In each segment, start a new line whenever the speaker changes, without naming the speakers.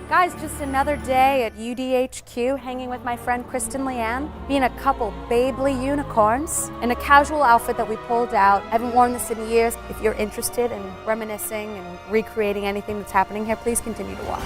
Guys, just another day at UDHQ hanging with my friend Kristen Leanne, being a couple babely unicorns in a casual outfit that we pulled out. I haven't worn this in years. If you're interested in reminiscing and recreating anything that's happening here, please continue to watch.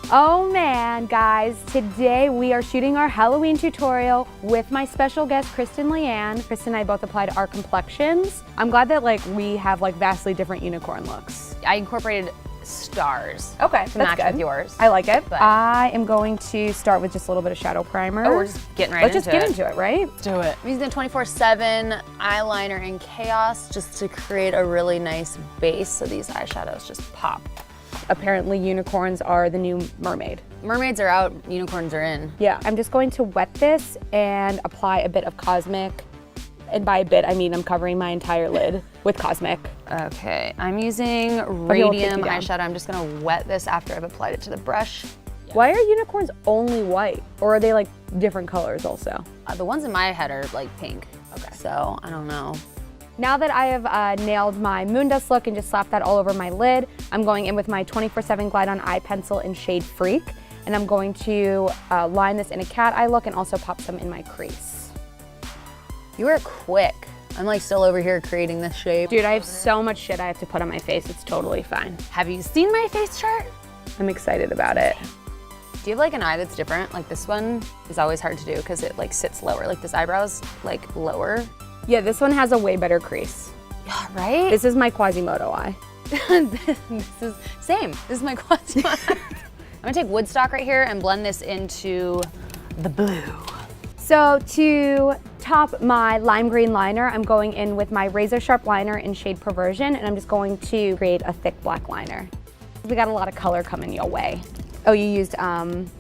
Oh man, guys, today we are shooting our Halloween tutorial with my special guest, Kristen Leanne. Kristen and I both applied our complexions. I'm glad that we have vastly different unicorn looks.
I incorporated stars.
Okay,
to match with yours.
I like it. But I am going to start with just a little bit of shadow primer.
Oh, we're just getting right into it.
Let's just get into it, right?
Let's do it. I'm using the 24/7 eyeliner in Chaos just to create a really nice base so these eyeshadows just pop.
Apparently unicorns are the new mermaid.
Mermaids are out, unicorns are in.
Yeah, I'm just going to wet this and apply a bit of Cosmic. And by a bit, I mean I'm covering my entire lid with Cosmic.
Okay, I'm using Radium eyeshadow. I'm just gonna wet this after I've applied it to the brush.
Why are unicorns only white? Or are they different colors also?
The ones in my head are pink. Okay. So, I don't know.
Now that I have nailed my Moondust look and just slapped that all over my lid, I'm going in with my 24/7 Glide On Eye Pencil in shade Freak. And I'm going to line this in a cat eye look and also pop some in my crease.
You were quick. I'm still over here creating this shape.
Dude, I have so much shit I have to put on my face. It's totally fine.
Have you seen my face chart?
I'm excited about it.
Do you have an eye that's different? This one is always hard to do because it sits lower. This eyebrow's lower.
Yeah, this one has a way better crease.
Yeah, right?
This is my Quasimodo eye.
This is same. This is my Quasimodo. I'm gonna take Woodstock right here and blend this into the blue.
So to top my lime green liner, I'm going in with my razor sharp liner in shade Perversion, and I'm just going to create a thick black liner. We got a lot of color coming your way. Oh, you used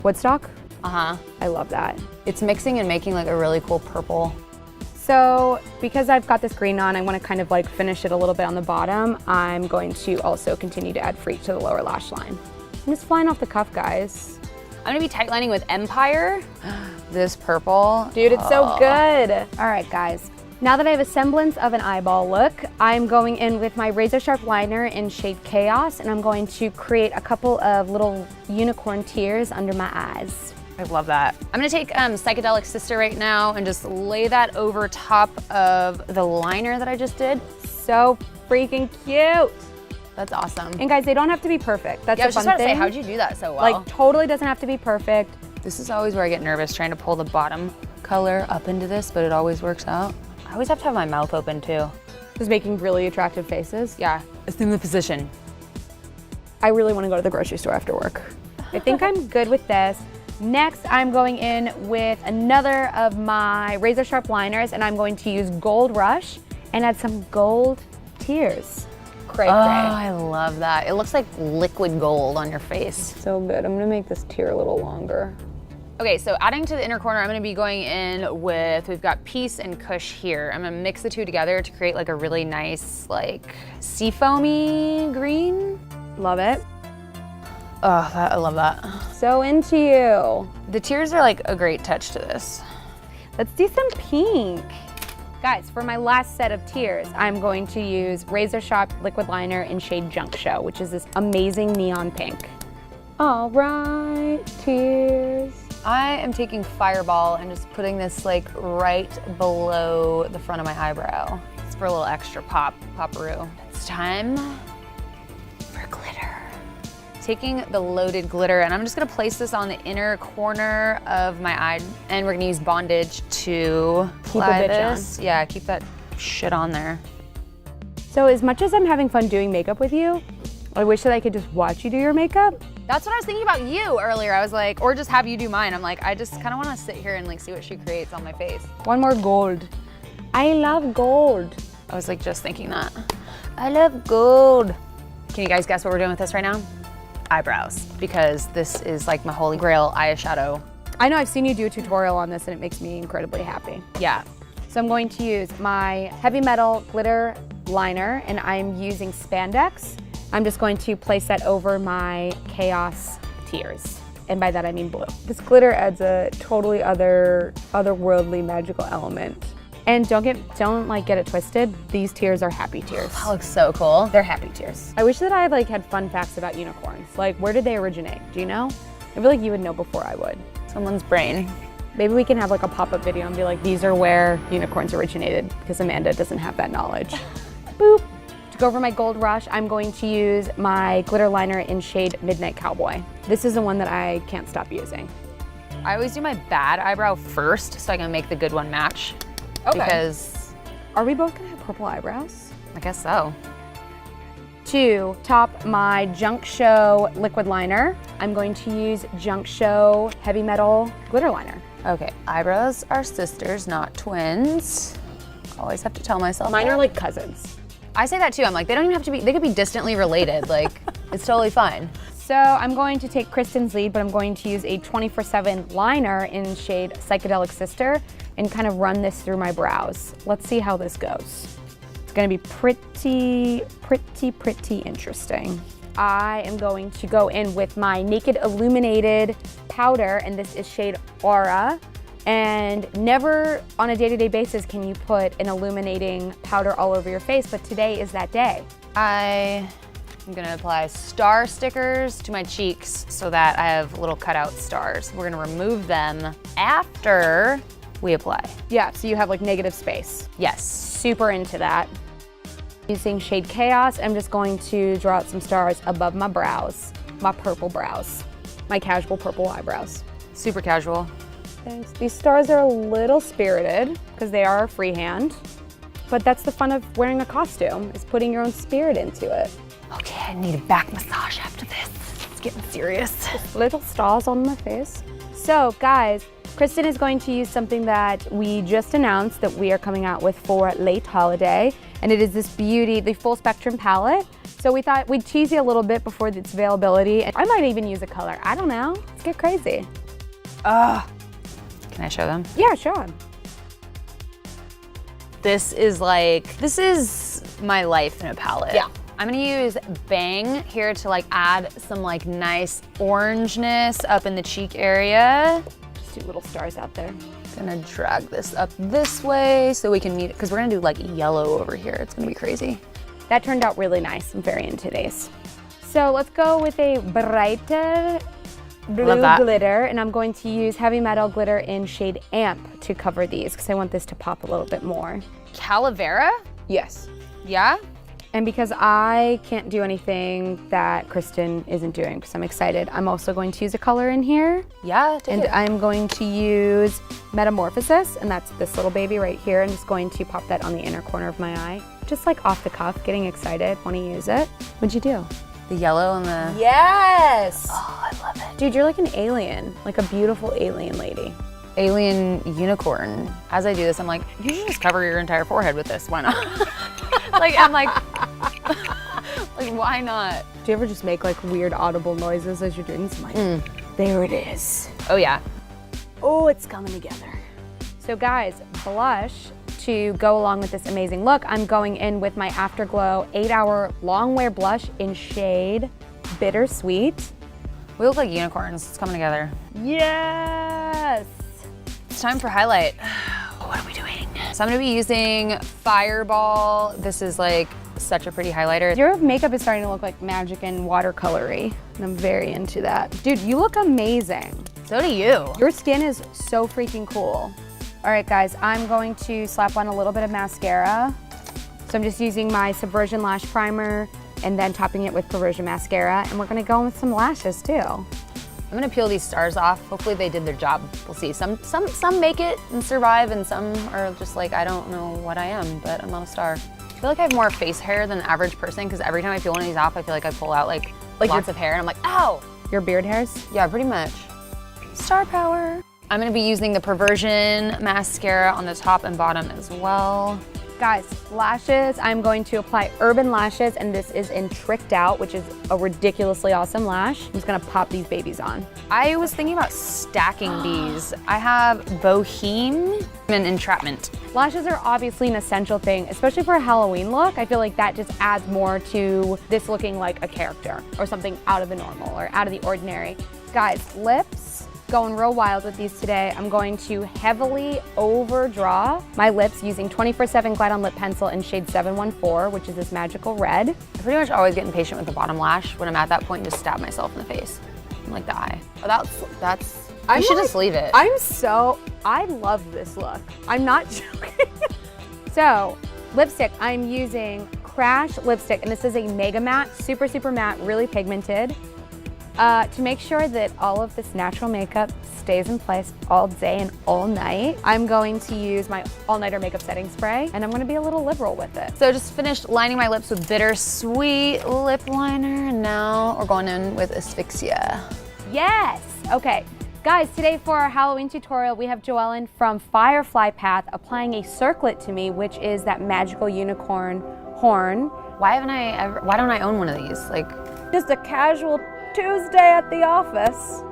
Woodstock?
Uh-huh.
I love that.
It's mixing and making a really cool purple.
So because I've got this green on, I want to kind of finish it a little bit on the bottom. I'm going to also continue to add Freak to the lower lash line. I'm just flying off the cuff, guys.
I'm gonna be tight lining with Empire. This purple.
Dude, it's so good. All right, guys. Now that I have a semblance of an eyeball look, I'm going in with my razor sharp liner in shade Chaos, and I'm going to create a couple of little unicorn tears under my eyes.
I love that. I'm gonna take Psychedelic Sister right now and just lay that over top of the liner that I just did.
So freaking cute.
That's awesome.
And guys, they don't have to be perfect. That's
I was
the fun
just about to
thing.
say, how'd you do that so well?
Totally doesn't have to be perfect.
This is always where I get nervous, trying to pull the bottom color up into this, but it always works out. I always have to have my mouth open too.
Just making really attractive faces.
Yeah, assume the position.
I really want to go to the grocery store after work. I think I'm good with this. Next, I'm going in with another of my razor sharp liners, and I'm going to use Gold Rush and add some gold tears. Cray,
Oh,
cray.
I love that. It looks like liquid gold on your face.
So good. I'm gonna make this tear a little longer.
Okay, so adding to the inner corner, I'm gonna be going in with, we've got Peace and Kush here. I'm gonna mix the two together to create a really nice, seafoamy green.
Love it.
Oh, I love that.
So into you.
The tears are a great touch to this.
Let's do some pink. Guys, for my last set of tears, I'm going to use Razor Sharp Liquid Liner in shade Junk Show, which is this amazing neon pink. All right, tears.
I am taking Fireball and just putting this right below the front of my eyebrow. It's for a little extra pop-a-roo. It's time for glitter. Taking the loaded glitter, and I'm just gonna place this on the inner corner of my eye, and we're gonna use bondage to apply this. Yeah, keep that shit on there.
So as much as I'm having fun doing makeup with you, I wish that I could just watch you do your makeup.
That's what I was thinking about you earlier. I was or just have you do mine. I'm I just kind of want to sit here and see what she creates on my face.
One more gold. I love gold.
I was just thinking that. I love gold. Can you guys guess what we're doing with this right now? Eyebrows, because this is my holy grail eyeshadow.
I know I've seen you do a tutorial on this and it makes me incredibly happy.
Yeah.
So I'm going to use my Heavy Metal Glitter Liner, and I'm using Spandex. I'm just going to place that over my Chaos tears. And by that I mean blue. This glitter adds a totally otherworldly magical element And don't get it twisted. These tears are happy tears.
That looks so cool.
They're happy tears. I wish that I had fun facts about unicorns. Like, where did they originate? Do you know? I feel like you would know before I would.
Someone's brain.
Maybe we can have like a pop-up video and be like, these are where unicorns originated, because Amanda doesn't have that knowledge. Boop. To go over my gold rush, I'm going to use my glitter liner in shade Midnight Cowboy. This is the one that I can't stop using.
I always do my bad eyebrow first so I can make the good one match.
Okay.
Because
are we both gonna have purple eyebrows?
I guess so.
To top my Junk Show liquid liner, I'm going to use Junk Show Heavy Metal glitter liner.
Okay, eyebrows are sisters, not twins. Always have to tell myself
Mine
that.
are like cousins.
I say that too. I'm like, they don't even have to be, they could be distantly related. Like, it's totally fine.
So I'm going to take Kristen's lead, but I'm going to use a 24/7 liner in shade Psychedelic Sister and kind of run this through my brows. Let's see how this goes. It's gonna be pretty interesting. I am going to go in with my Naked Illuminated powder, and this is shade Aura. And never on a day-to-day basis can you put an illuminating powder all over your face, but today is that day.
I'm gonna apply star stickers to my cheeks so that I have little cutout stars. We're gonna remove them after we apply.
Yeah, so you have like negative space.
Yes.
Super into that. Using shade Chaos, I'm just going to draw out some stars above my brows, my purple brows, my casual purple eyebrows.
Super casual.
Thanks. These stars are a little spirited because they are freehand, but that's the fun of wearing a costume, is putting your own spirit into it.
Okay, I need a back massage after this. It's getting serious.
Little stars on my face. So guys, Kristen is going to use something that we just announced that we are coming out with for late holiday, and it is this beauty, the full spectrum palette. So we thought we'd tease you a little bit before its availability, and I might even use a color. I don't know. Let's get crazy.
Can I show them?
Yeah, show 'em.
This is my life in a palette.
Yeah.
I'm gonna use Bang here to like add some like nice orangeness up in the cheek area.
Just do little stars out there.
Gonna drag this up this way so we can meet it, because we're gonna do like yellow over here. It's gonna be crazy.
That turned out really nice. I'm very into these. So let's go with a brighter blue glitter, and I'm going to use Heavy Metal glitter in shade Amp to cover these because I want this to pop a little bit more.
Calavera?
Yes.
Yeah?
And because I can't do anything that Kristen isn't doing because I'm excited, I'm also going to use a color in here.
Yeah,
And I'm going to use Metamorphosis, and that's this little baby right here. I'm just going to pop that on the inner corner of my eye. Just like off the cuff, getting excited, want to use it. What'd you do?
The yellow and the...
Yes!
Oh, I love it.
Dude, you're like an alien, like a beautiful alien lady.
Alien unicorn. As I do this, I'm like, you should just cover your entire forehead with this. Why not? I'm like, why not?
Do you ever just make like weird audible noises as you're doing this? I'm like, there it is.
Oh yeah.
Oh, it's coming together. So guys, blush. To go along with this amazing look, I'm going in with my Afterglow 8-Hour Long Wear Blush in shade Bittersweet.
We look like unicorns. It's coming together.
Yes!
It's time for highlight. What are we doing? So I'm gonna be using Fireball. This is like such a pretty highlighter.
Your makeup is starting to look like magic and watercolory, and I'm very into that. Dude, you look amazing.
So do you.
Your skin is so freaking cool. All right, guys, I'm going to slap on a little bit of mascara. So I'm just using my Subversion Lash Primer and then topping it with Perversion Mascara, and we're gonna go in with some lashes too.
I'm gonna peel these stars off. Hopefully they did their job. We'll see. Some make it and survive, and some are just like, I don't know what I am, but I'm not a star. I feel like I have more face hair than the average person, because every time I peel one of these off, I feel like I pull out like lots of hair, and I'm like, ow!
Your beard hairs?
Yeah, pretty much. Star power. I'm gonna be using the Perversion mascara on the top and bottom as well.
Guys, lashes, I'm going to apply Urban Lashes, and this is in Tricked Out, which is a ridiculously awesome lash. I'm just gonna pop these babies on.
I was thinking about stacking these. I have Boheme and Entrapment.
Lashes are obviously an essential thing, especially for a Halloween look. I feel like that just adds more to this looking like a character or something out of the normal or out of the ordinary. Guys, lips. going real wild with these today. I'm going to heavily overdraw my lips using 24/7 Glide On Lip Pencil in shade 714, which is this magical red.
I pretty much always get impatient with the bottom lash when I'm at that point and just stab myself in the face. Like the eye. Oh, that's, I should just leave it.
I love this look. I'm not joking. So, lipstick, I'm using Crash lipstick, and this is a mega matte, super, super matte, really pigmented. To make sure that all of this natural makeup stays in place all day and all night, I'm going to use my all-nighter makeup setting spray, and I'm gonna be a little liberal with it.
So just finished lining my lips with Bittersweet lip liner, and now we're going in with Asphyxia.
Yes, okay. Guys, today for our Halloween tutorial, we have Joellen from Firefly Path applying a circlet to me, which is that magical unicorn horn.
Why don't I own one of these? Like,
just a casual Tuesday at the office.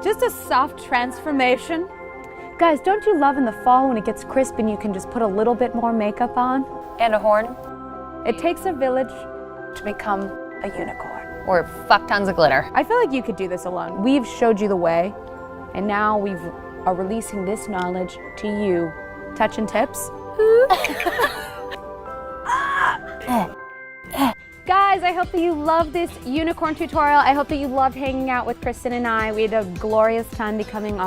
Just a soft transformation. Guys, don't you love in the fall when it gets crisp and you can just put a little bit more makeup on?
and a horn.
It takes a village to become a unicorn.
Or fuck tons of glitter.
I feel like you could do this alone. We've showed you the way, and now we are releasing this knowledge to you. Touch and tips. Guys, I hope that you love this unicorn tutorial. I hope that you loved hanging out with Kristen and I. We had a glorious time becoming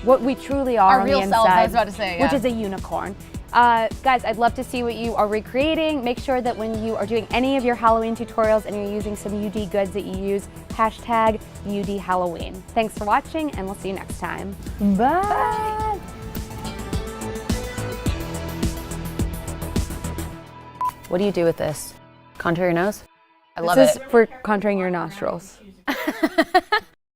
what we truly are
Our
on
real
the inside.
selves, I was about to say,
which
yeah.
is a unicorn. Guys, I'd love to see what you are recreating. Make sure that when you are doing any of your Halloween tutorials and you're using some UD goods that you use, hashtag UD Halloween. Thanks for watching, and we'll see you next time. Bye.
What do you do with this? Contour your nose? I love it.
This is for contouring your nostrils.